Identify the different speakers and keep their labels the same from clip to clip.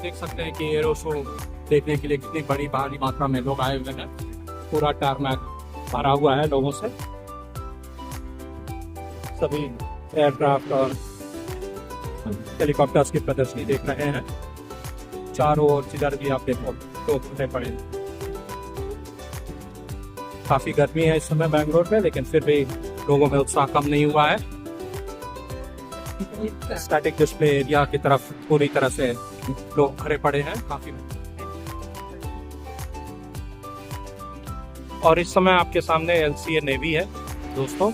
Speaker 1: देख सकते हैं कि एरो शो देखने के लिए कितनी बड़ी भारी मात्रा में लोग आए हुए हैं। पूरा टारमैक भरा हुआ है लोगों से। सभी एयरक्राफ्ट और हेलीकॉप्टर्स की प्रदर्शनी देख रहे हैं। चारों ओर जिधर भी आप देखो तो खुले पड़े। काफी गर्मी है इस समय बैंगलोर में, लेकिन फिर भी लोगों में उत्साह कम नहीं हुआ है। स्टैटिक डिस्प्ले एरिया की तरफ पूरी तरह से लोग खड़े पड़े हैं काफी। और इस समय आपके सामने LCA नेवी है दोस्तों।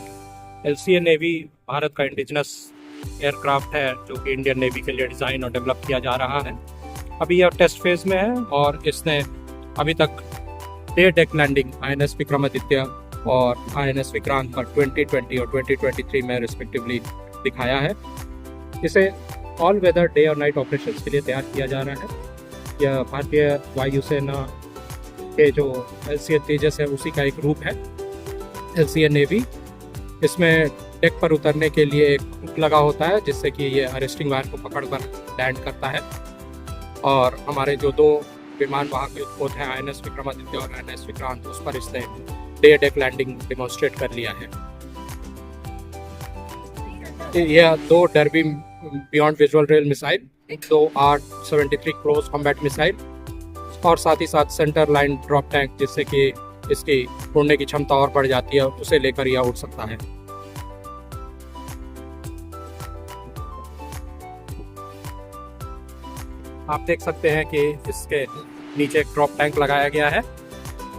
Speaker 1: LCA नेवी भारत का इंडिजिनस एयरक्राफ्ट है जो कि इंडियन नेवी के लिए डिज़ाइन और डेवलप किया जा रहा है। अभी यह टेस्ट फेज में है और इसने अभी तक day deck landing INS Vikramaditya और INS विक्रांत पर 2020 और 2023 में रिस्पेक्टिवली दिखाया है। इसे ऑल वेदर डे और नाइट ऑपरेशंस के लिए तैयार किया जा रहा है। यह भारतीय वायुसेना के जो LCA तेजस है उसी का एक रूप है LCA नेवी। इसमें डेक पर उतरने के लिए एक हुक लगा होता है जिससे कि ये अरेस्टिंग वायर को पकड़कर लैंड करता है। और हमारे जो दो विमान वाहक युद्धपोत हैं INS विक्रमादित्य और INS विक्रांत, उस पर इसने डे डेक लैंडिंग डिमॉन्स्ट्रेट कर लिया है। यह दो derby beyond visual rail missile, दो R-73 क्लोज कॉम्बैट मिसाइल और साथ ही साथ सेंटर लाइन ड्रॉप टैंक, जिससे कि इसकी उड़ने की क्षमता और बढ़ जाती है, उसे लेकर यह उड़ सकता है। आप देख सकते हैं कि इसके नीचे एक ड्रॉप टैंक लगाया गया है।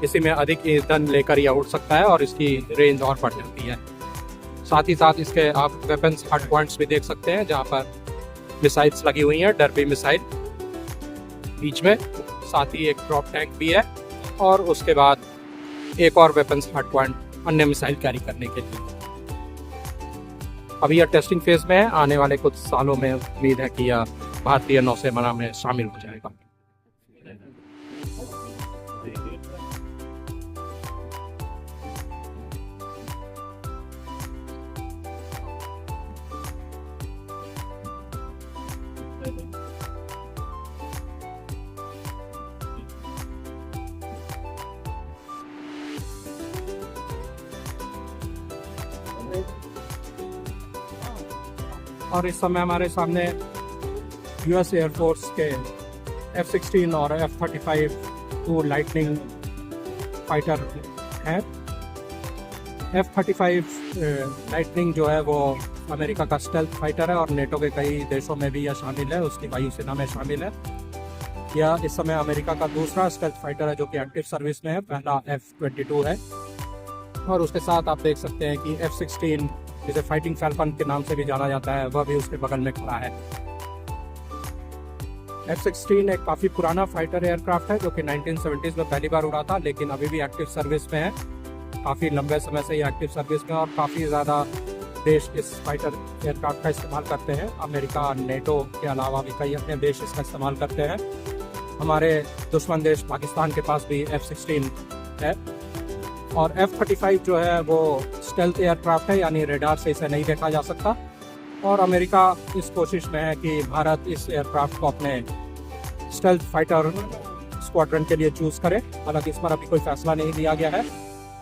Speaker 1: इसी में अधिक ईंधन लेकर यह उड़ सकता है और इसकी रेंज और बढ़ जाती है। साथ ही साथ इसके आप वेपन्स हार्ड पॉइंट्स भी देख सकते हैं जहां पर मिसाइल्स लगी हुई हैं, डर्बी मिसाइल बीच में। साथ ही एक ड्रॉप टैंक भी है और उसके बाद एक और वेपन्स हार्ड पॉइंट अन्य मिसाइल कैरी करने के लिए। अभी यह टेस्टिंग फेज में है। आने वाले कुछ सालों में उम्मीद है कि यह भारतीय नौसेना में शामिल हो जाएगा। और इस समय हमारे सामने US एयरफोर्स के F-16 और F-35 टू लाइटनिंग फाइटर हैं। F-35 लाइटनिंग जो है वो अमेरिका का स्टेल्थ फाइटर है और नेटो के कई देशों में भी यह शामिल है, उसकी वायुसेना में शामिल है। यह इस समय अमेरिका का दूसरा स्टेल्थ फाइटर है जो कि एक्टिव सर्विस में है। पहला F-22 है। और उसके साथ आप देख सकते हैं कि F-16 जिसे फाइटिंग फैल्कन के नाम से भी जाना जाता है, वह भी उसके बगल में खड़ा है। F-16 एक काफ़ी पुराना फाइटर एयरक्राफ्ट है जो कि 1970s में पहली बार उड़ा था, लेकिन अभी भी एक्टिव सर्विस में है। काफ़ी लंबे समय से ये एक्टिव सर्विस में और काफ़ी ज़्यादा देश इस फाइटर एयरक्राफ्ट का इस्तेमाल करते हैं। अमेरिका, नेटो के अलावा भी कई अन्य देश इसका इस्तेमाल करते हैं। हमारे दुश्मन देश पाकिस्तान के पास भी F-16 है। और F-35 जो है वो स्टेल्थ एयरक्राफ्ट है, यानी रेडार से इसे नहीं देखा जा सकता। और अमेरिका इस कोशिश में है कि भारत इस एयरक्राफ्ट को अपने स्टेल्थ फाइटर स्क्वाड्रन के लिए चूज़ करे। हालांकि इस पर अभी कोई फैसला नहीं लिया गया है।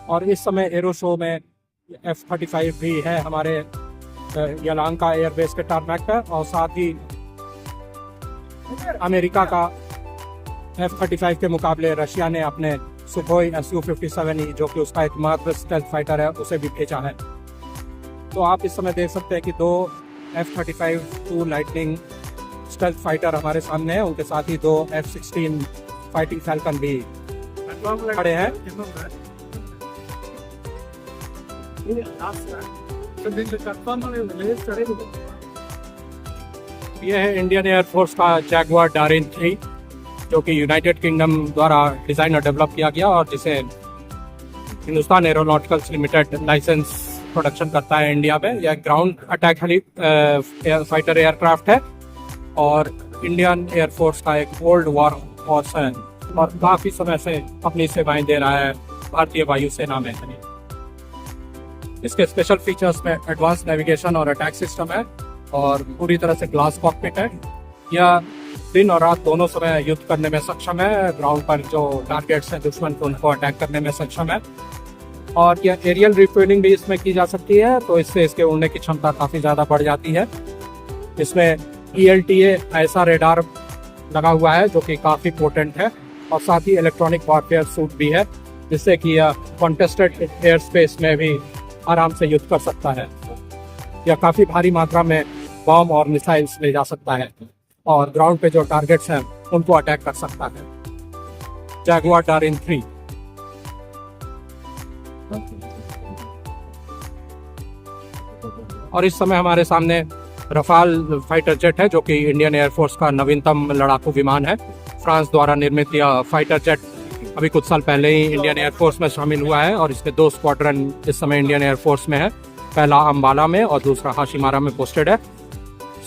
Speaker 1: और इस समय एरो शो में F-35 भी है हमारे यलांका एयरबेस के टारमैक पर। और साथ ही अमेरिका का F-35 के मुकाबले रशिया ने अपने सुखोई Su-57 जो कि उसका एकमात्र स्टेल्थ फाइटर है, उसे भी भेजा है। तो आप इस समय देख सकते हैं कि दो F-35 to lightning stealth fighter हमारे सामने हैं। उनके साथ ही दो F-16 फाइटिंग फैल्कन भी खड़े हैं। यह है इंडियन एयरफोर्स का जैगुआर डारिन 3 जो कि यूनाइटेड किंगडम द्वारा डिज़ाइन और डेवलप किया गया और जिसे Hindustan aeronauticals limited license production करता है इंडिया में। यह ग्राउंड अटैक फाइटर एयरक्राफ्ट है और इंडियन एयरफोर्स का एक ओल्ड वॉर हॉर्स है और काफ़ी समय से अपनी सेवाएं दे रहा है भारतीय वायुसेना में। इसके स्पेशल फीचर्स में एडवांस नेविगेशन और अटैक सिस्टम है और पूरी तरह से ग्लास कॉकपिट है। यह दिन और रात दोनों समय युद्ध करने में सक्षम है। ग्राउंड पर जो टारगेट्स हैं दुश्मन को, उनको अटैक करने में सक्षम है। और यह एरियल रिफ्यूलिंग भी इसमें की जा सकती है, तो इससे इसके उड़ने की क्षमता काफ़ी ज़्यादा बढ़ जाती है। इसमें ELTA ऐसा रेडार लगा हुआ है जो कि काफ़ी पोटेंट है, और साथ ही इलेक्ट्रॉनिक वॉरफेयर सूट भी है, जिससे कि यह कॉन्टेस्टेड एयर स्पेस में भी आराम से युद्ध कर सकता है। यह काफ़ी भारी मात्रा में बॉम्ब और मिसाइल्स ले जा सकता है, और ग्राउंड पे जो टारगेट्स हैं उनको अटैक कर सकता है। जैगुआर डारिन 3। और इस समय हमारे सामने रफाल फाइटर जेट है, जो कि इंडियन एयरफोर्स का नवीनतम लड़ाकू विमान है। फ्रांस द्वारा निर्मित यह फाइटर जेट अभी कुछ साल पहले ही इंडियन एयरफोर्स में शामिल हुआ है, और इसके 2 स्क्वाड्रन इस समय इंडियन एयरफोर्स में है। पहला अम्बाला में और दूसरा हाशिमारा में पोस्टेड है।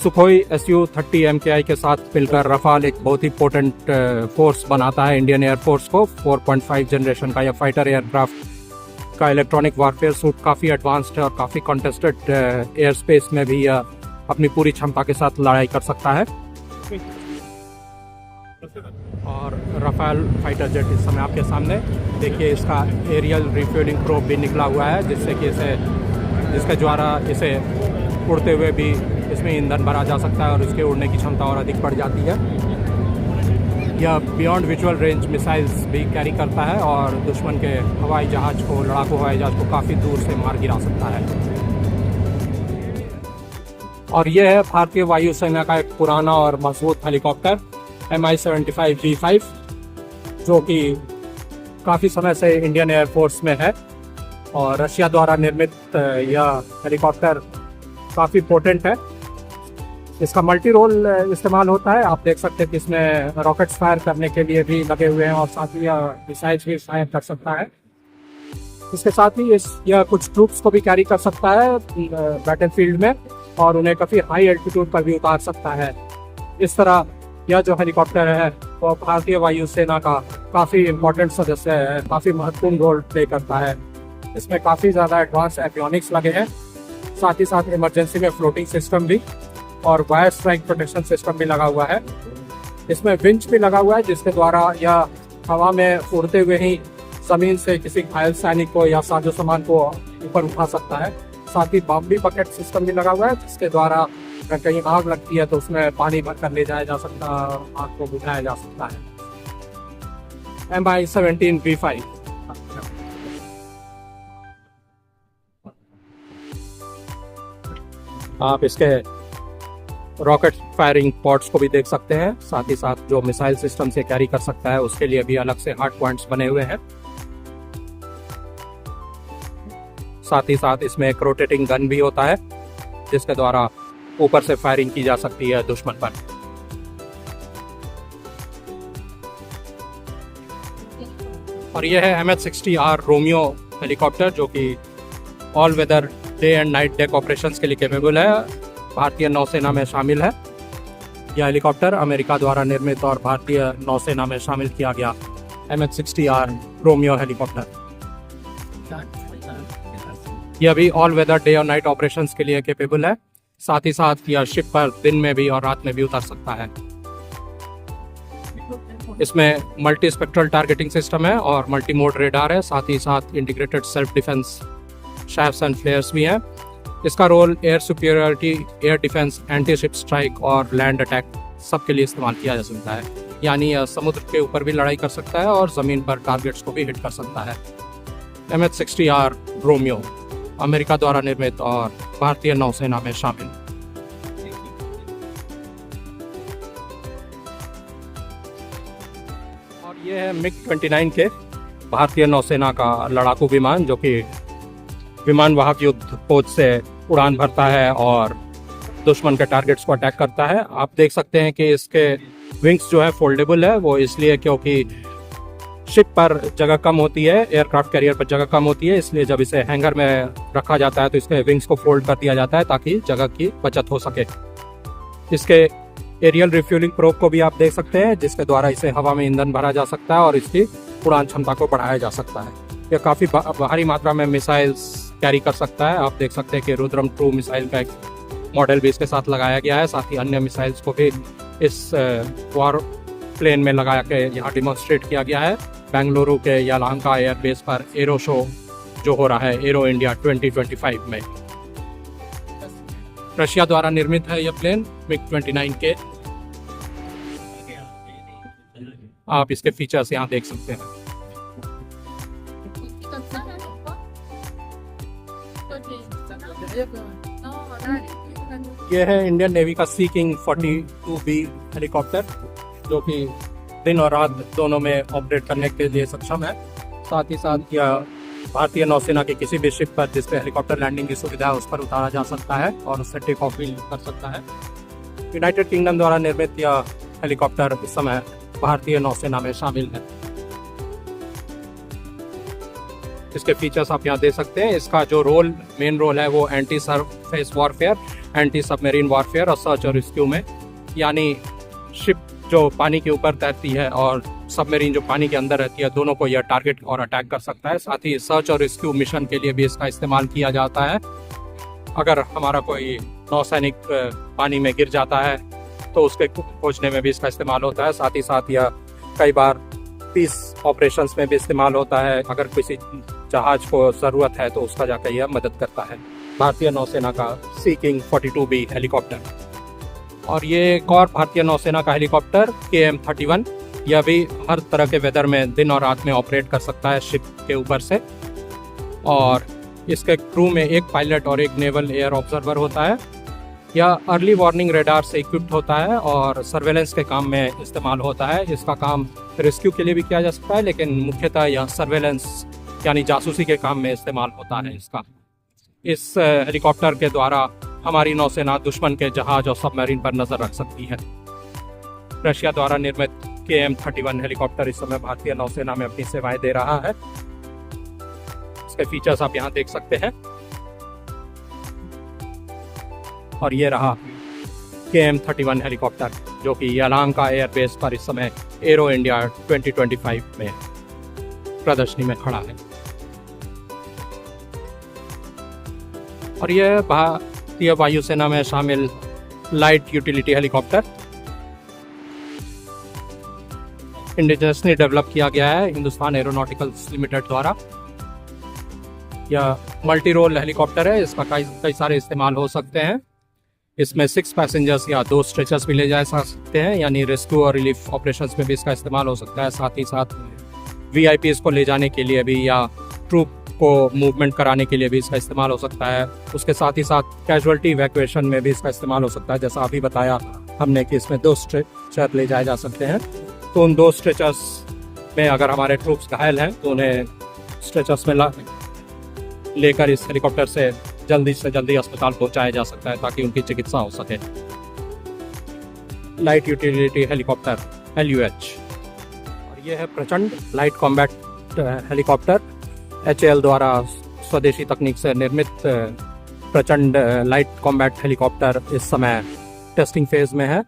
Speaker 1: सुखोई Su-30 MKI के साथ मिलकर रफाल एक बहुत ही पोटेंट फोर्स बनाता है इंडियन एयरफोर्स को। 4.5 जनरेशन का यह फाइटर एयरक्राफ्ट का इलेक्ट्रॉनिक वारफेयर सूट काफ़ी एडवांस्ड है, और काफ़ी कॉन्टेस्टेड एयर स्पेस में भी यह अपनी पूरी क्षमता के साथ लड़ाई कर सकता है। और रफाल फाइटर जेट इस समय आपके सामने देखिए, इसका एरियल रिफ्यूलिंग प्रोब भी निकला हुआ है, जिससे कि जिसके द्वारा इसे उड़ते हुए भी इसमें ईंधन भरा जा सकता है, और इसके उड़ने की क्षमता और अधिक बढ़ जाती है। यह बियॉन्ड विजुअल रेंज मिसाइल्स भी कैरी करता है, और दुश्मन के हवाई जहाज को, लड़ाकू हवाई जहाज को काफ़ी दूर से मार गिरा सकता है। और यह है भारतीय वायुसेना का एक पुराना और मजबूत हेलीकॉप्टर Mi-75 V5, जो कि काफ़ी समय से इंडियन एयरफोर्स में है। और रशिया द्वारा निर्मित यह हेलीकॉप्टर काफ़ी पोटेंट है। इसका मल्टी रोल इस्तेमाल होता है। आप देख सकते हैं कि इसमें रॉकेट्स फायर करने के लिए भी लगे हुए हैं, और साथ ही यह मिसाइल्स भी फायर कर सकता है। इसके साथ ही यह कुछ ट्रूप्स को भी कैरी कर सकता है बैटलफील्ड में, और उन्हें काफ़ी हाई एल्टीट्यूड पर भी उतार सकता है। इस तरह यह जो हेलीकॉप्टर है वो भारतीय वायुसेना का काफ़ी इम्पोर्टेंट सदस्य है, काफ़ी महत्वपूर्ण रोल प्ले करता है। इसमें काफ़ी ज़्यादा एडवांस एवियोनिक्स लगे हैं, साथ ही साथ इमरजेंसी में फ्लोटिंग सिस्टम भी, और वायर स्ट्राइक प्रोटेक्शन सिस्टम भी लगा हुआ है। इसमें विंच भी लगा हुआ है, जिसके द्वारा यह हवा में उड़ते हुए ही ज़मीन से किसी घायल सैनिक को या साजो सामान को ऊपर उठा सकता है। साथ ही बॉम्बी बकेट सिस्टम भी लगा हुआ है, जिसके द्वारा अगर कहीं आग लगती है तो उसमें पानी भर कर ले जाया जा सकता है, आग को बुझाया जा सकता है। Mi-17 V5। आप इसके रॉकेट फायरिंग पॉड्स को भी देख सकते हैं, साथ ही साथ जो मिसाइल सिस्टम से कैरी कर सकता है उसके लिए भी अलग से हार्ड पॉइंट्स बने हुए हैं। साथ ही साथ इसमें एक रोटेटिंग गन भी होता है, जिसके द्वारा ऊपर से फायरिंग की जा सकती है दुश्मन पर। और यह है MH-60R रोमियो हेलीकॉप्टर, जो कि all weather day and night deck operations के लिए कैपेबल है। भारतीय नौसेना में शामिल है। यह हेलीकॉप्टर अमेरिका द्वारा निर्मित और भारतीय नौसेना में शामिल किया गया MH-60R रोमियो हेलीकॉप्टर। यह भी ऑल वेदर डे और नाइट ऑपरेशंस के लिए कैपेबल है। साथ ही साथ यह शिप पर दिन में भी और रात में भी उतर सकता है। इसमें मल्टी स्पेक्ट्रल टारगेटिंग सिस्टम है और मल्टी मोड रेडार है। साथ ही साथ integrated self defence chaffs and flares भी हैं। इसका role air superiority, air defence, anti ship strike और लैंड अटैक सबके लिए इस्तेमाल किया जा सकता है। यानी यह समुद्र के ऊपर भी लड़ाई कर सकता है और ज़मीन पर टारगेट्स को भी हिट कर सकता है। MH-60R रोमियो अमेरिका द्वारा निर्मित और भारतीय नौसेना में शामिल। और यह है MiG-29 के भारतीय नौसेना का लड़ाकू विमान, जो कि विमान वाहक युद्ध पोत से उड़ान भरता है और दुश्मन के टारगेट्स को अटैक करता है। आप देख सकते हैं कि इसके विंग्स जो है फोल्डेबल है। वो इसलिए क्योंकि शिप पर जगह कम होती है, एयरक्राफ्ट कैरियर पर जगह कम होती है, इसलिए जब इसे हैंगर में रखा जाता है तो इसके विंग्स को फोल्ड कर दिया जाता है ताकि जगह की बचत हो सके। इसके एरियल रिफ्यूलिंग प्रोब को भी आप देख सकते हैं, जिसके द्वारा इसे हवा में ईंधन भरा जा सकता है और इसकी उड़ान क्षमता को बढ़ाया जा सकता है। यह काफ़ी भारी मात्रा में मिसाइल्स कैरी कर सकता है। आप देख सकते हैं कि रुद्रम 2 मिसाइल का एक मॉडल भी इसके साथ लगाया गया है। साथ ही अन्य मिसाइल्स को भी इस वॉर प्लेन में लगा के यहाँ डिमॉन्स्ट्रेट किया गया है। बेंगलुरु के यलहंका एयरबेस पर एरो शो जो हो रहा है एरो इंडिया 2025 में। रशिया द्वारा निर्मित है यह प्लेन MiG-29 के। आप इसके फीचर्स यहाँ देख सकते हैं। यह है इंडियन नेवी का सी किंग 42B हेलीकॉप्टर, जो कि दिन और रात दोनों में ऑपरेट करने के लिए सक्षम है। साथ ही साथ यह भारतीय नौसेना के किसी भी शिप पर जिस पे हेलीकॉप्टर लैंडिंग की सुविधा है उस पर उतारा जा सकता है और उससे टेक ऑफ भी कर सकता है। यूनाइटेड किंगडम द्वारा निर्मित यह हेलीकॉप्टर इस समय भारतीय नौसेना में शामिल है। इसके फीचर्स आप यहाँ देख सकते हैं। इसका जो मेन रोल है वो anti surface warfare, anti submarine warfare और सर्च और रेस्क्यू में, यानी शिप जो पानी के ऊपर तैरती है और सबमरीन जो पानी के अंदर रहती है, दोनों को यह टारगेट और अटैक कर सकता है। साथ ही सर्च और रेस्क्यू मिशन के लिए भी इसका इस्तेमाल किया जाता है। अगर हमारा कोई नौसैनिक पानी में गिर जाता है तो उसके खोजने में भी इसका इस्तेमाल होता है। साथ ही साथ यह कई बार पीस ऑपरेशंस में भी इस्तेमाल होता है। अगर किसी जहाज को ज़रूरत है तो उसका जाकर यह मदद करता है। भारतीय नौसेना का सी किंग 42B हेलीकॉप्टर। और ये एक और भारतीय नौसेना का हेलीकॉप्टर KM-31, यह भी हर तरह के वेदर में दिन और रात में ऑपरेट कर सकता है शिप के ऊपर से। और इसके क्रू में एक पायलट और एक नेवल एयर ऑब्जर्वर होता है। यह अर्ली वार्निंग रेडार से इक्विप्ड होता है और सर्वेलेंस के काम में इस्तेमाल होता है। इसका काम रेस्क्यू के लिए भी किया जा सकता है, लेकिन मुख्यतः यह सर्वेलेंस यानी जासूसी के काम में इस्तेमाल होता है इसका। इस हेलीकॉप्टर के द्वारा हमारी नौसेना दुश्मन के जहाज और सबमरीन पर नजर रख सकती है। रशिया द्वारा निर्मित KM-31 हेलीकॉप्टर इस समय भारतीय नौसेना में अपनी सेवाएं दे रहा है। इसके फीचर्स आप यहाँ देख सकते हैं। और ये रहा KM-31 हेलीकॉप्टर, जो कि यलहंका एयरबेस पर इस समय एरो इंडिया 2025 में प्रदर्शनी में खड़ा है। और यह भारतीय वायुसेना में शामिल light utility helicopter indigenously develop किया गया है हिंदुस्तान एरोनॉटिकल्स लिमिटेड द्वारा। यह मल्टी रोल हेलीकॉप्टर है। इसका कई सारे इस्तेमाल हो सकते हैं। इसमें 6 पैसेंजर्स या 2 स्ट्रेचर्स भी ले जा सकते हैं, यानी रेस्क्यू और रिलीफ ऑपरेशंस में भी इसका इस्तेमाल हो सकता है। साथ ही साथ VIPs को ले जाने के लिए भी या ट्रूप को मूवमेंट कराने के लिए भी इसका इस्तेमाल हो सकता है। उसके साथ ही साथ कैजुअलिटी इवैक्यूएशन में भी इसका इस्तेमाल हो सकता है। जैसा अभी बताया हमने कि इसमें 2 स्ट्रेचर ले जाए जा सकते हैं। तो उन 2 स्ट्रेचर्स में अगर हमारे ट्रूप्स घायल हैं तो उन्हें स्ट्रेचर्स में लेकर इस हेलीकॉप्टर से जल्दी अस्पताल पहुंचाया जा सकता है ताकि उनकी चिकित्सा हो सके। Light utility helicopter LUH। और ये है प्रचंड लाइट कॉम्बैट हेलीकॉप्टर। HAL द्वारा स्वदेशी तकनीक से निर्मित प्रचंड लाइट कॉम्बैट हेलीकॉप्टर इस समय टेस्टिंग फेज में है।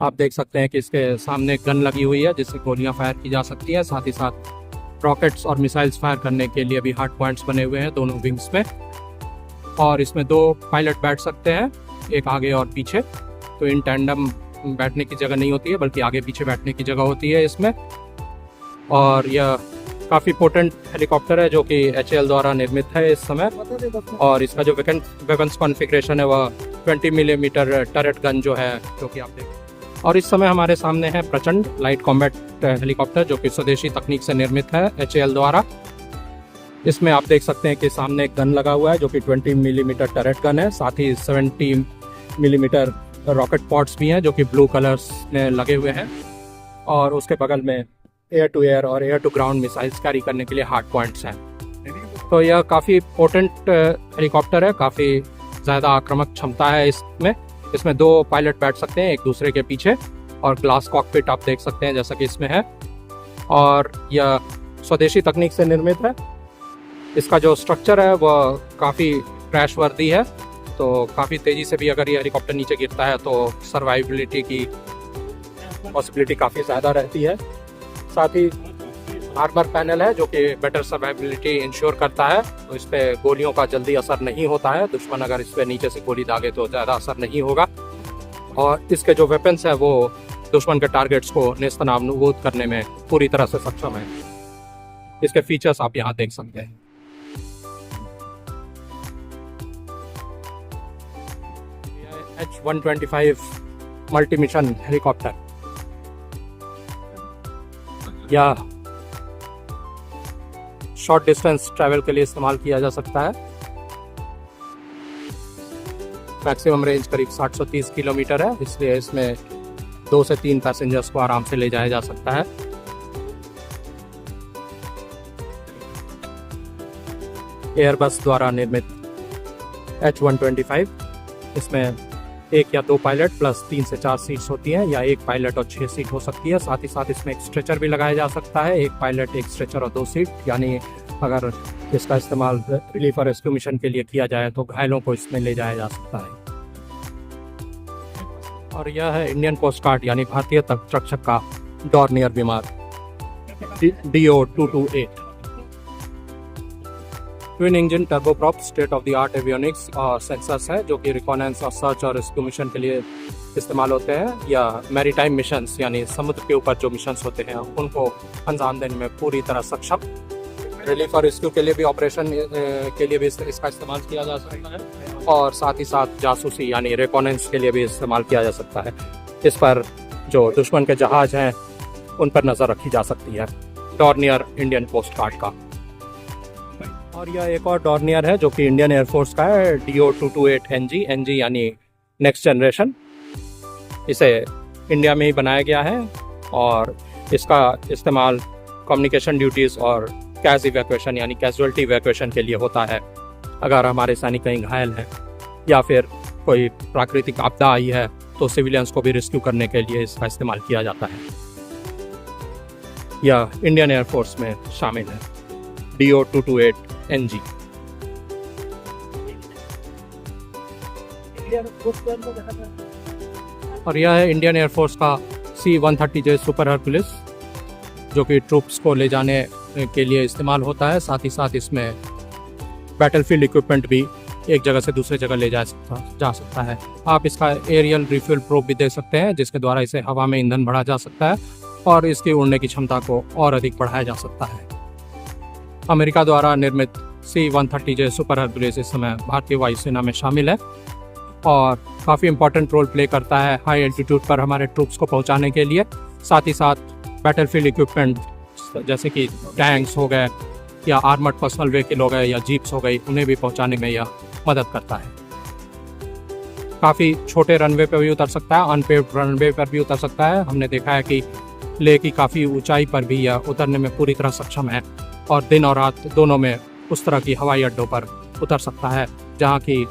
Speaker 1: आप देख सकते हैं कि इसके सामने गन लगी हुई है जिससे गोलियां फायर की जा सकती है। साथ ही साथ रॉकेट्स और मिसाइल्स फायर करने के लिए भी हार्ड पॉइंट्स बने हुए हैं दोनों विंग्स में। और इसमें 2 पायलट बैठ सकते हैं, एक आगे और पीछे। तो इन टैंडम बैठने की जगह नहीं होती है, बल्कि आगे पीछे बैठने की जगह होती है इसमें। और यह काफ़ी पोटेंट हेलीकॉप्टर है जो कि HAL द्वारा निर्मित है इस समय। और इसका जो वेपन्स कॉन्फ़िगरेशन है वह 20 मिलीमीटर टरेट गन जो है, जो कि आप देखें। और इस समय हमारे सामने है प्रचंड लाइट कॉम्बैट हेलीकॉप्टर जो कि स्वदेशी तकनीक से निर्मित है HAL द्वारा। इसमें आप देख सकते हैं कि सामने एक गन लगा हुआ है जो कि 20 मिलीमीटर टरेट गन है। साथ ही 70 मिलीमीटर रॉकेट पॉड्स भी हैं जो कि ब्लू कलर्स में लगे हुए हैं। और उसके बगल में एयर टू एयर और air to ground missiles carry करने के लिए हार्ड पॉइंट्स हैं। तो यह काफ़ी पोटेंट हेलीकॉप्टर है, काफ़ी ज़्यादा आक्रामक क्षमता है इसमें 2 पायलट बैठ सकते हैं एक दूसरे के पीछे। और ग्लास कॉकपिट आप देख सकते हैं जैसा कि इसमें है। और यह स्वदेशी तकनीक से निर्मित है। इसका जो स्ट्रक्चर है वह काफ़ी क्रैश वर्दी है, तो काफ़ी तेज़ी से भी अगर ये हेलीकॉप्टर नीचे गिरता है तो सर्वाइबिलिटी की पॉसिबिलिटी काफ़ी ज़्यादा रहती है। साथ ही आर्मर पैनल है जो कि बेटर सर्वाइबिलिटी इंश्योर करता है, तो इस पर गोलियों का जल्दी असर नहीं होता है। दुश्मन अगर इस पर नीचे से गोली दागे तो ज़्यादा असर नहीं होगा। और इसके जो वेपन्स है वो दुश्मन के टारगेट्स को नेस्तनाबूद करने में पूरी तरह से सक्षम है। इसके फीचर्स आप यहाँ देख सकते हैं। H-125 मल्टी मिशन हेलीकॉप्टर या शॉर्ट डिस्टेंस ट्रैवल के लिए इस्तेमाल किया जा सकता है। मैक्सिमम रेंज करीब 730 किलोमीटर है, इसलिए इसमें 2 से 3 पैसेंजर्स को आराम से ले जाया जा सकता है। एयरबस द्वारा निर्मित H-125, इसमें 1 या 2 पायलट प्लस 3 से 4 सीट्स होती हैं, या 1 पायलट और 6 सीट हो सकती है। साथ ही साथ इसमें एक स्ट्रेचर भी लगाया जा सकता है, 1 पायलट 1 स्ट्रेचर और 2 सीट, यानी अगर इसका इस्तेमाल रिलीफ और रेस्क्यू मिशन के लिए किया जाए तो घायलों को इसमें ले जाया जा सकता है। और यह है इंडियन कोस्ट गार्ड यानी भारतीय तट रक्षक का डॉर्नियर विमान DO-228। Twin engine turboprop state of the art avionics और सेंसर्स है, जो कि रिकॉनेंस और सर्च और रेस्क्यू मिशन के लिए इस्तेमाल होते हैं, या मैरीटाइम मिशंस यानी समुद्र के ऊपर जो मिशंस होते हैं उनको अंजाम देने में पूरी तरह सक्षम। रिलीफ और रेस्क्यू के लिए भी, ऑपरेशन के लिए भी इसका इस्तेमाल किया जा सकता है, और साथ ही साथ जासूसी यानी रिकॉनेंस के लिए भी इस्तेमाल किया जा सकता है। इस पर जो दुश्मन के जहाज हैं उन पर नज़र रखी जा सकती है डॉर्नियर इंडियन कोस्ट गार्ड का। और यह एक और डॉर्नियर है जो कि इंडियन एयरफोर्स का है, DO-228 NG यानी नेक्स्ट जनरेशन। इसे इंडिया में ही बनाया गया है और इसका इस्तेमाल कम्युनिकेशन ड्यूटीज़ और कैश इवैक्यूएशन यानी कैजुअल्टी इवैक्यूएशन के लिए होता है। अगर हमारे सैनिक कहीं घायल हैं या फिर कोई प्राकृतिक आपदा आई है तो सिविलियंस को भी रेस्क्यू करने के लिए इसका इस्तेमाल किया जाता है। यह इंडियन एयरफोर्स में शामिल है, DO-228 NG। और यह है इंडियन एयरफोर्स का C-130J सुपर हरकुलिस, जो कि ट्रूप्स को ले जाने के लिए इस्तेमाल होता है। साथ ही साथ इसमें बैटलफील्ड इक्विपमेंट भी एक जगह से दूसरी जगह ले जा सकता है। आप इसका एरियल रिफ्यूल प्रोब भी दे सकते हैं, जिसके द्वारा इसे हवा में ईंधन बढ़ा जा सकता है और इसकी उड़ने की क्षमता को और अधिक बढ़ाया जा सकता है। अमेरिका द्वारा निर्मित C-130J सुपर हरकुलिस इस समय भारतीय वायुसेना में शामिल है और काफ़ी इंपॉर्टेंट रोल प्ले करता है हाई एल्टीट्यूड पर हमारे ट्रूप्स को पहुंचाने के लिए। साथ ही साथ बैटलफील्ड इक्विपमेंट जैसे कि टैंक्स हो गए या आर्मर्ड पर्सनल व्हीकल हो गए या जीप्स हो गई, उन्हें भी पहुंचाने में यह मदद करता है। काफ़ी छोटे रनवे पर भी उतर सकता है, अनपेव्ड रनवे पर भी उतर सकता है। हमने देखा है कि लेह की काफ़ी ऊंचाई पर भी यह उतरने में पूरी तरह सक्षम है और दिन और रात दोनों में उस तरह की हवाई अड्डों पर उतर सकता है जहाँ की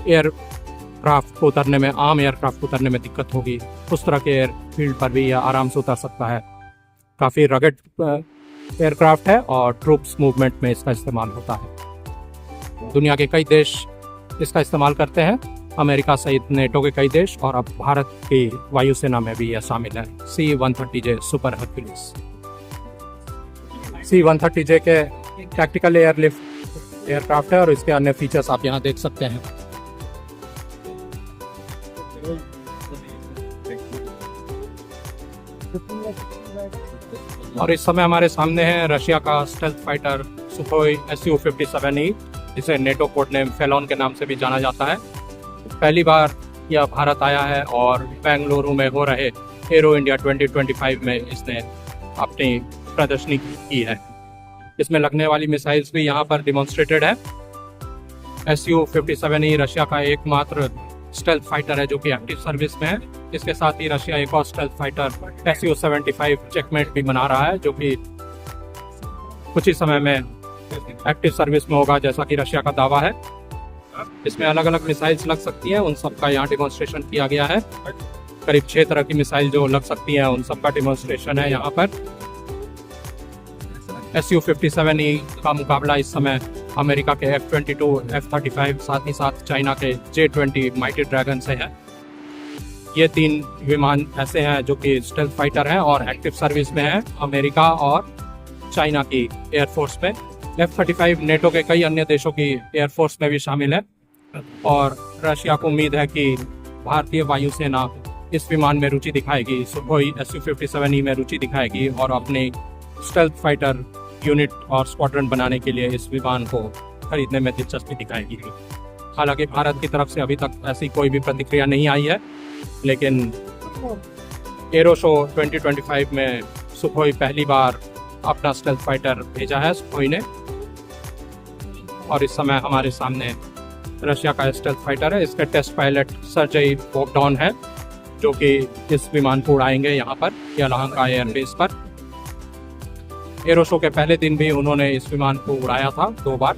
Speaker 1: एयरक्राफ्ट को उतरने में, आम एयरक्राफ्ट को उतरने में दिक्कत होगी, उस तरह के एयरफील्ड पर भी यह आराम से उतर सकता है। काफ़ी रगड एयरक्राफ्ट है और ट्रूप्स मूवमेंट में इसका इस्तेमाल होता है। दुनिया के कई देश इसका इस्तेमाल करते हैं, अमेरिका सहित नेटो के कई देश, और अब भारत की वायुसेना में भी यह शामिल है। C-130J सुपर हरकुलिस C-130J के टैक्टिकल एयरलिफ्ट एयरक्राफ्ट है और इसके अन्य फीचर्स आप यहाँ देख सकते हैं। और इस समय हमारे सामने है रशिया का स्टेल्थ फाइटर सुखोई Su-57E, जिसे नेटो कोड नेम फेलोन के नाम से भी जाना जाता है। पहली बार यह भारत आया है और बेंगलुरु में हो रहे एरो इंडिया 2025 में इसने अपनी प्रदर्शनी की है। इसमें लगने वाली मिसाइल्स भी यहाँ पर डिमॉन्स्ट्रेटेड है। Su-57E रशिया का एकमात्र स्टेल्थ फाइटर है जो कि एक्टिव सर्विस में है। इसके साथ ही रशिया एक और स्टेल्थ फाइटर Su-75 चेकमेट भी बना रहा है, जो कि कुछ ही समय में एक्टिव सर्विस में होगा, जैसा कि रशिया का दावा है। इसमें अलग अलग मिसाइल्स लग सकती हैं, उन सब का यहाँ डिमॉन्स्ट्रेशन किया गया है। करीब 6 तरह की मिसाइल जो लग सकती हैं उन सब का डिमॉन्स्ट्रेशन है यहाँ पर। Su-57E का मुकाबला इस समय अमेरिका के F-22, F-35, साथ ही साथ चाइना के J-20 माइटी ड्रैगन से है। ये 3 विमान ऐसे हैं जो कि स्टेल्थ फाइटर हैं और एक्टिव सर्विस में हैं अमेरिका और चाइना की एयरफोर्स में। F-35 नेटो के कई अन्य देशों की एयरफोर्स में भी शामिल है और रशिया को उम्मीद है कि भारतीय वायुसेना इस विमान में रुचि दिखाएगी, सुखोई Su-57E में रुचि दिखाएगी और अपने स्टेल्थ फाइटर यूनिट और स्क्वाड्रन बनाने के लिए इस विमान को खरीदने में दिलचस्पी दिखाएगी। हालांकि भारत की तरफ से अभी तक ऐसी कोई भी प्रतिक्रिया नहीं आई है, लेकिन एरो शो 2025 में सुखोई पहली बार अपना स्टेल्थ फाइटर भेजा है सुखोई ने, और इस समय हमारे सामने रशिया का स्टेल्थ फाइटर है। इसके टेस्ट पायलट सर्जेई बोगडान है, जो कि इस विमान को उड़ाएंगे यहाँ पर येलहांका एयरबेस पर। एरो शो के पहले दिन भी उन्होंने इस विमान को उड़ाया था 2 बार।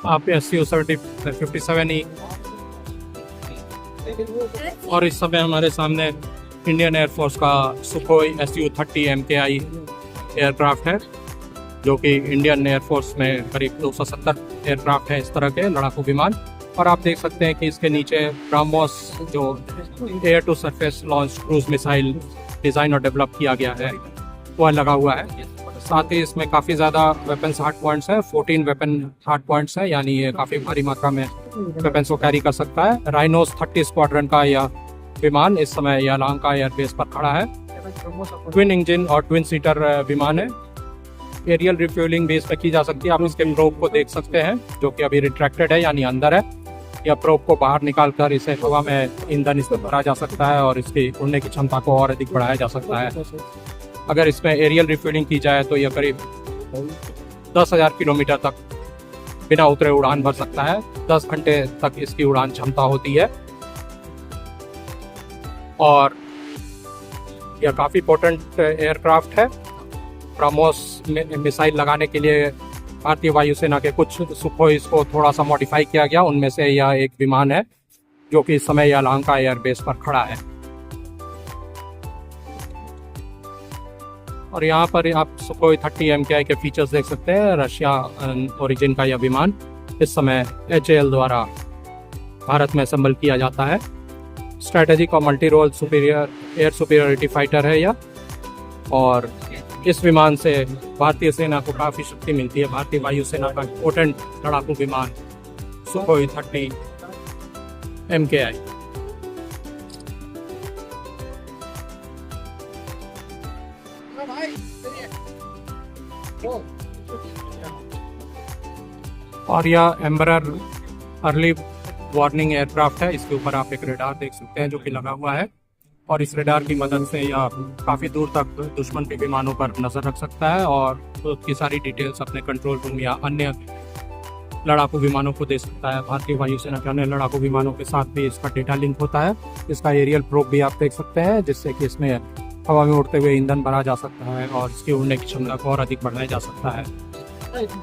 Speaker 1: आप Su-57E और इस समय हमारे सामने इंडियन एयरफोर्स का सुखोई Su-30 MKI एयरक्राफ्ट है, जो कि इंडियन एयरफोर्स में करीब 270 एयरक्राफ्ट है इस तरह के लड़ाकू विमान। और आप देख सकते हैं कि इसके नीचे ब्राह्मोस जो air to surface launch cruise missile design और डेवलप किया गया है वह लगा हुआ है। साथ ही इसमें काफ़ी ज़्यादा वेपन्स हार्ड पॉइंट्स है, 14 वेपन हार्ड पॉइंट्स है, यानी ये काफ़ी भारी मात्रा में वेपन्स को कैरी कर सकता है। राइनोस 30 स्क्वाड्रन का यह विमान इस समय येलहांका एयरबेस पर खड़ा है। ट्विन इंजन और ट्विन सीटर विमान है। एरियल रिफ्यूलिंग बेस पे की जा सकती है। आप इसके प्रोब को देख सकते हैं, जो कि अभी रिट्रैक्टेड है, यानी अंदर है। या प्रोब को बाहर निकाल कर इसे हवा में ईंधन इसमें भरा जा सकता है और इसकी उड़ने की क्षमता को और अधिक बढ़ाया जा सकता है। अगर इसमें एरियल रिफ्यूलिंग की जाए तो यह करीब 10,000 किलोमीटर तक बिना उतरे उड़ान भर सकता है। 10 घंटे तक इसकी उड़ान क्षमता होती है और यह काफ़ी पोटेंट एयरक्राफ्ट है। ब्रह्मोस मिसाइल लगाने के लिए भारतीय वायुसेना के कुछ सुखोइस को थोड़ा सा मॉडिफाई किया गया, उनमें से यह एक विमान है जो कि इस समय येलहांका एयरबेस पर खड़ा है। और यहाँ पर आप सुखोई 30 MKI के फीचर्स देख सकते हैं। रशिया ओरिजिन का यह विमान इस समय HAL द्वारा भारत में असेंबल किया जाता है। स्ट्रैटेजिक और multi role superior air superiority fighter है यह, और इस विमान से भारतीय सेना को काफ़ी शक्ति मिलती है। भारतीय वायुसेना का इम्पोर्टेंट लड़ाकू विमान सुखोई 30 MKI। और यह एम्बरर अर्ली वार्निंग एयरक्राफ्ट है। इसके ऊपर आप एक रेडार देख सकते हैं जो कि लगा हुआ है, और इस रेडार की मदद से यह काफ़ी दूर तक दुश्मन के विमानों पर नज़र रख सकता है और उसकी सारी डिटेल्स अपने कंट्रोल रूम या अन्य लड़ाकू विमानों को दे सकता है। भारतीय वायुसेना के अन्य लड़ाकू विमानों के साथ भी इसका डेटा लिंक होता है। इसका एरियल प्रोब भी आप देख सकते हैं, जिससे कि इसमें हवा में उड़ते हुए ईंधन भरा जा सकता है और इसकी उड़ने की क्षमता को और अधिक बढ़ाया जा सकता है।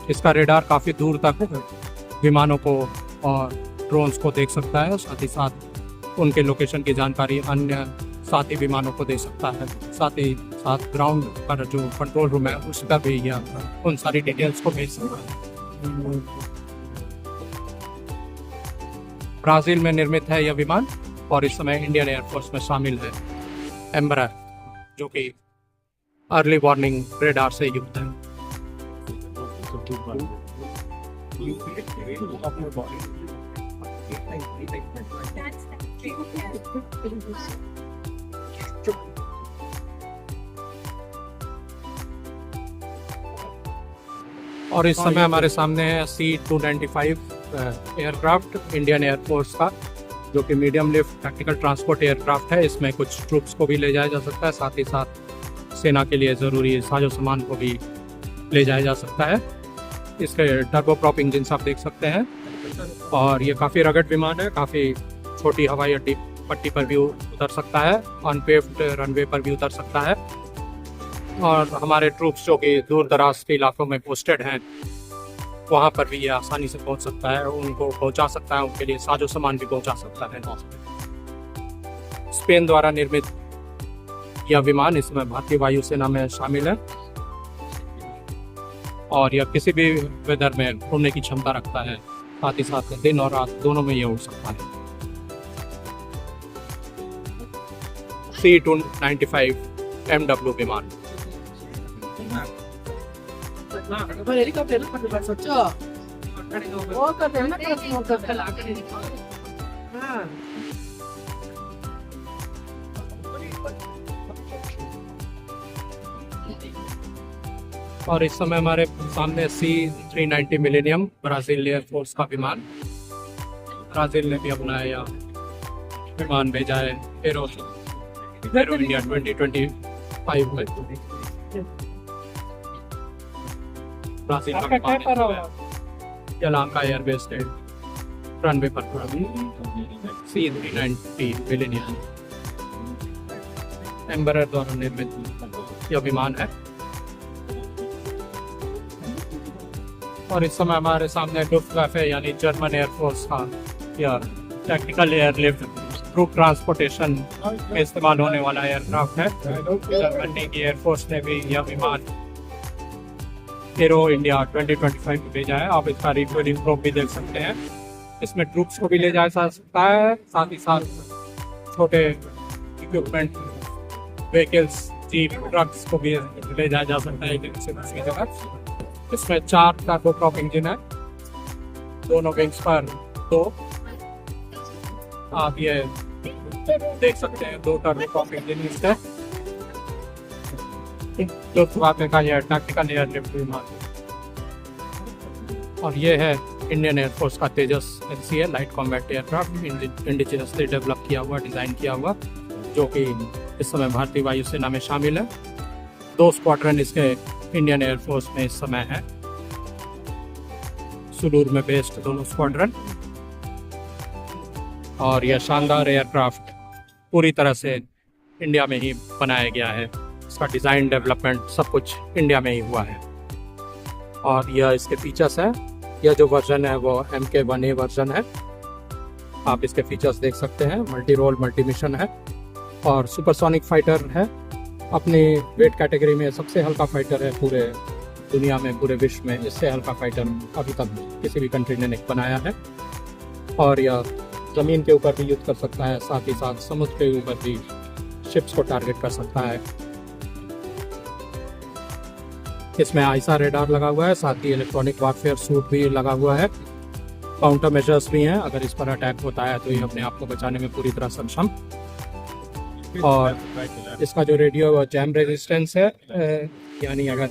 Speaker 1: इसका रेडार काफ़ी दूर तक विमानों को और ड्रोन्स को देख सकता है, साथ ही साथ उनके लोकेशन की जानकारी अन्य साथी विमानों को दे सकता है। साथ ही साथ ग्राउंड पर जो कंट्रोल रूम है उसका भी यह उन सारी डिटेल्स को भेज सकता है। ब्राज़ील में निर्मित है यह विमान और इस समय इंडियन एयरफोर्स में शामिल है। एम्बरर, जो कि अर्ली वार्निंग रेडार से युक्त है। और इस समय हमारे सामने है C-295 एयरक्राफ्ट इंडियन एयरफोर्स का, जो कि medium lift tactical transport aircraft है। इसमें कुछ ट्रूप्स को भी ले जाया जा सकता है, साथ ही साथ सेना के लिए ज़रूरी साजो सामान को भी ले जाया जा सकता है। इसके टर्बो प्रॉप इंजन आप देख सकते हैं, और ये काफ़ी रगड़ विमान है, काफ़ी छोटी हवाई अड्डी पट्टी पर भी उतर सकता है, अनपेव्ड रनवे पर भी उतर सकता है। और हमारे ट्रूप्स जो कि दूर दराज के इलाकों में पोस्टेड हैं, वहाँ पर भी ये आसानी से पहुँच सकता है, उनको पहुँचा सकता है, उनके लिए साजो सामान भी पहुँचा सकता है। स्पेन द्वारा निर्मित यह विमान इसमें भारतीय वायुसेना में शामिल है, और यह किसी भी वेदर में उड़ने की क्षमता रखता है, साथ ही साथ दिन और रात दोनों में ये उड़ सकता है। C-295 MW विमान। और इस समय हमारे सामने C-390 मिलेनियम ब्राज़ील एयरफोर्स का विमान। ब्राज़ील ने भी अपना यह विमान भेजा है एरो इंडिया 2025 में। ब्राज़ील का विमान यलांका एयरबेस है रनवे पर C-390 मिलेनियम एम्बरर द्वारा निर्मित यह विमान है। और इस समय हमारे सामने लुफ्टवाफे यानी जर्मन एयरफोर्स का यह टैक्टिकल एयरलिफ्ट ट्रूप ट्रांसपोर्टेशन में इस्तेमाल होने वाला एयरक्राफ्ट है। जर्मनी की एयरफोर्स ने भी यह विमान एरो इंडिया 2025 में भेजा है। आप इसका रिफ्यूलिंग प्रोब भी देख सकते हैं। इसमें ट्रूप्स को भी ले जाया जा सकता है, साथ ही साथ छोटे इक्विपमेंट व्हीकल्स जीप ट्रक्स को भी ले जाया जा सकता है एक से दूसरी जगह। इसमें 4 टर्बो प्रॉप इंजन है, दोनों विंग्स पर 2। आप ये देख सकते हैं 2 टर्बो प्रॉप इंजन इसका लुफ्टवाफे का यह टैक्टिकल एयरलिफ्ट विमान। और ये है इंडियन एयरफोर्स का तेजस LCA light combat aircraft, indigenously develop किया हुआ, डिज़ाइन किया हुआ, जो कि इस समय भारतीय वायुसेना में शामिल है। 2 स्क्वाड्रन इसके इंडियन एयरफोर्स में इस समय है, सुलूर में बेस्ड दोनों स्क्वाड्रन। और यह शानदार एयरक्राफ्ट पूरी तरह से इंडिया में ही बनाया गया है। इसका डिज़ाइन डेवलपमेंट सब कुछ इंडिया में ही हुआ है। और यह इसके फीचर्स है। यह जो वर्जन है वो MK-1A वर्जन है। आप इसके फीचर्स देख सकते हैं। मल्टी रोल मल्टी मिशन है और सुपरसोनिक फाइटर है। अपनी वेट कैटेगरी में सबसे हल्का फाइटर है पूरे दुनिया में, पूरे विश्व में। इससे हल्का फाइटर अभी तक किसी भी कंट्री ने नहीं बनाया है। और यह ज़मीन के ऊपर भी युद्ध कर सकता है, साथ ही साथ समुद्र के ऊपर भी शिप्स को टारगेट कर सकता है। इसमें आईसा रेडार लगा हुआ है, साथ ही इलेक्ट्रॉनिक वारफेयर सूट भी लगा हुआ है। काउंटर मेजर्स भी हैं, अगर इस पर अटैक होता है तो ये अपने आप को बचाने में पूरी तरह सक्षम। और इसका जो रेडियो जैम रेजिस्टेंस है, यानी अगर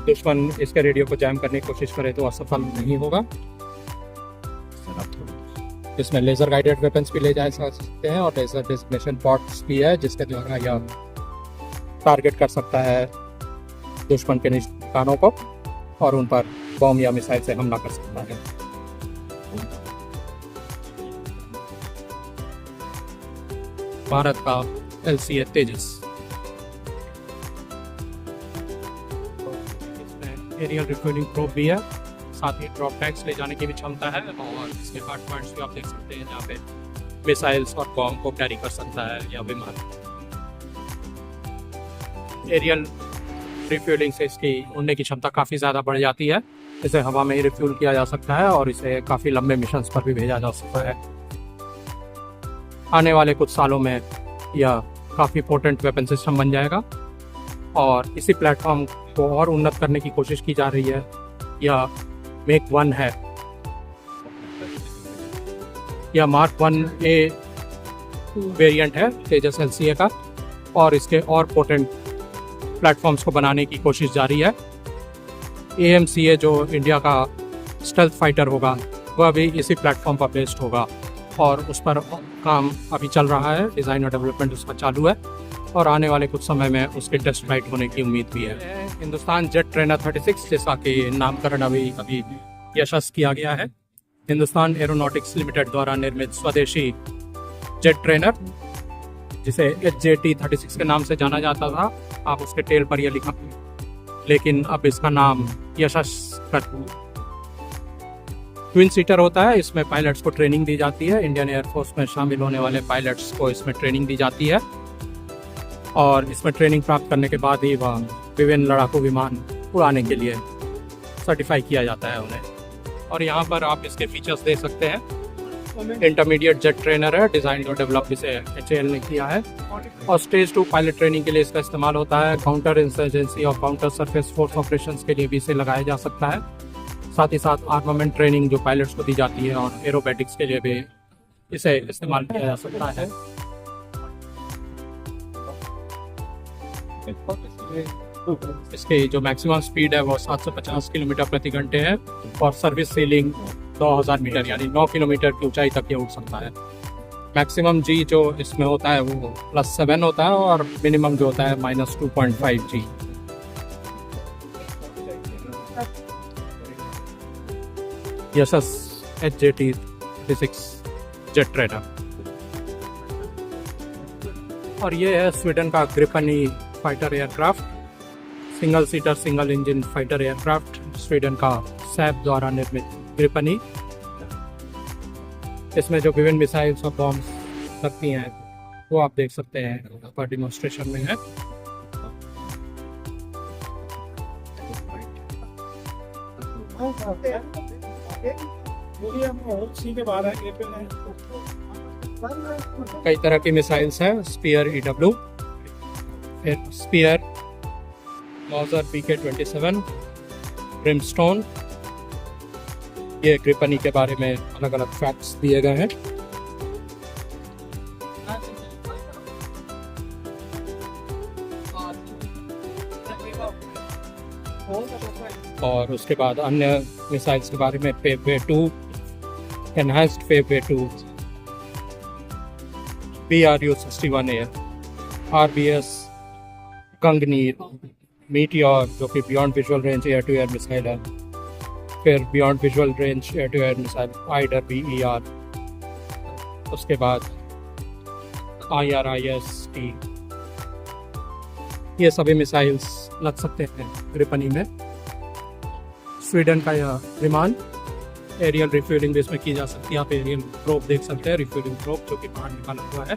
Speaker 1: दुश्मन इसके रेडियो को जैम करने की कोशिश करे तो असफल नहीं होगा। इसमें लेज़र गाइडेड वेपन्स भी ले जा सकते हैं और लेज़र डेस्टिनेशन पॉट्स भी है, जिसके द्वारा यह टारगेट कर सकता है दुश्मन के निशानों को और उन पर बम या मिसाइल से हमला कर सकता है। भारत का LCA तेजस। इसमें एरियल रिफ्यूलिंग प्रोब भी है, साथ ही ड्रॉप टैंक्स ले जाने की भी क्षमता है। और इसके हार्ड पॉइंट्स भी आप देख सकते हैं, जहाँ पे मिसाइल्स और बम को कैरी कर सकता है यह विमान। एरियल रिफ्यूलिंग से इसकी उड़ने की क्षमता काफ़ी ज़्यादा बढ़ जाती है। इसे हवा में ही रिफ्यूल किया जा सकता है और इसे काफ़ी लंबे मिशंस पर भी भेजा जा सकता है। आने वाले कुछ सालों में यह काफ़ी पोटेंट वेपन सिस्टम बन जाएगा और इसी प्लेटफॉर्म को और उन्नत करने की कोशिश की जा रही है। यह Mark 1 है, यह Mark 1A वेरिएंट है तेजस LCA का, और इसके और पोटेंट प्लेटफॉर्म्स को बनाने की कोशिश जारी है। AMCA जो इंडिया का स्टेल्थ फाइटर होगा वह भी इसी प्लेटफॉर्म पर बेस्ड होगा और उस पर काम अभी चल रहा है, डिज़ाइन और डेवलपमेंट उसका चालू है और आने वाले कुछ समय में उसके टेस्ट फ्लाइट होने की उम्मीद भी है। हिंदुस्तान जेट ट्रेनर 36 जिसका कि नामकरण अभी यशस्वी किया गया है। हिंदुस्तान एरोनॉटिक्स लिमिटेड द्वारा निर्मित स्वदेशी जेट ट्रेनर जिसे HJT 36 के नाम से जाना जाता था, आप उसके टेल पर यह लिखा, लेकिन अब इसका नाम यशस्वी ट्विन सीटर होता है। इसमें पायलट्स को ट्रेनिंग दी जाती है, इंडियन एयरफोर्स में शामिल होने वाले पायलट्स को इसमें ट्रेनिंग दी जाती है और इसमें ट्रेनिंग प्राप्त करने के बाद ही वह विभिन्न लड़ाकू विमान उड़ाने के लिए सर्टिफाई किया जाता है उन्हें। और यहाँ पर आप इसके फीचर्स देख सकते हैं। इंटरमीडिएट जेट ट्रेनर है, डिज़ाइन और डेवलप इसे HAL ने किया है और स्टेज 2 पायलट ट्रेनिंग के लिए इसका इस्तेमाल होता है। काउंटर इंसर्जेंसी और काउंटर सरफेस फोर्स ऑपरेशंस के लिए भी इसे लगाया जा सकता है। साथ ही साथ आर्मामेंट ट्रेनिंग जो पायलट्स को दी जाती है और एरोबैटिक्स के लिए भी इसे इस्तेमाल किया जा सकता है। इसकी जो मैक्सिमम स्पीड है वो 750 किलोमीटर प्रति घंटे है और सर्विस सीलिंग 2000 मीटर यानी 9 किलोमीटर की ऊंचाई तक ये उड़ सकता है। मैक्सिमम G जो इसमें होता है वो +7 होता है और मिनिमम जो होता है -2.5 G। Yashas HJT 36 jet trainer. और ये है स्वीडन का Gripen fighter aircraft, single seater single engine fighter aircraft, Sweden का सैप द्वारा निर्मित ग्रिपनी। इसमें जो विभिन्न मिसाइल्स और बॉम्ब्स लगती हैं वो आप देख सकते हैं पर डिमोन्स्ट्रेशन में है। कई तरह की मिसाइल्स हैं, Spear EW, Spear, Mauser PK-27, Brimstone. ये ग्रिपनी के बारे में अलग अलग फैक्ट्स दिए गए हैं। और उसके बाद अन्य मिसाइल्स के बारे में Paveway 2, enhanced Paveway 2, BRU-61A, RBS गंगनीर, मीटियोर जो कि beyond visual range air to air missile है, फिर beyond visual range air to air missile आइडर BER, उसके बाद IRIS-T। ये सभी मिसाइल्स लग सकते हैं ग्रिपनी में। स्वीडन का यह विमान एरियल रिफ्यूलिंग भी इसमें की जा सकती है। आप एरियल प्रोब देख सकते हैं, रिफ्यूलिंग प्रोब जो कि बाहर निकाला हुआ है।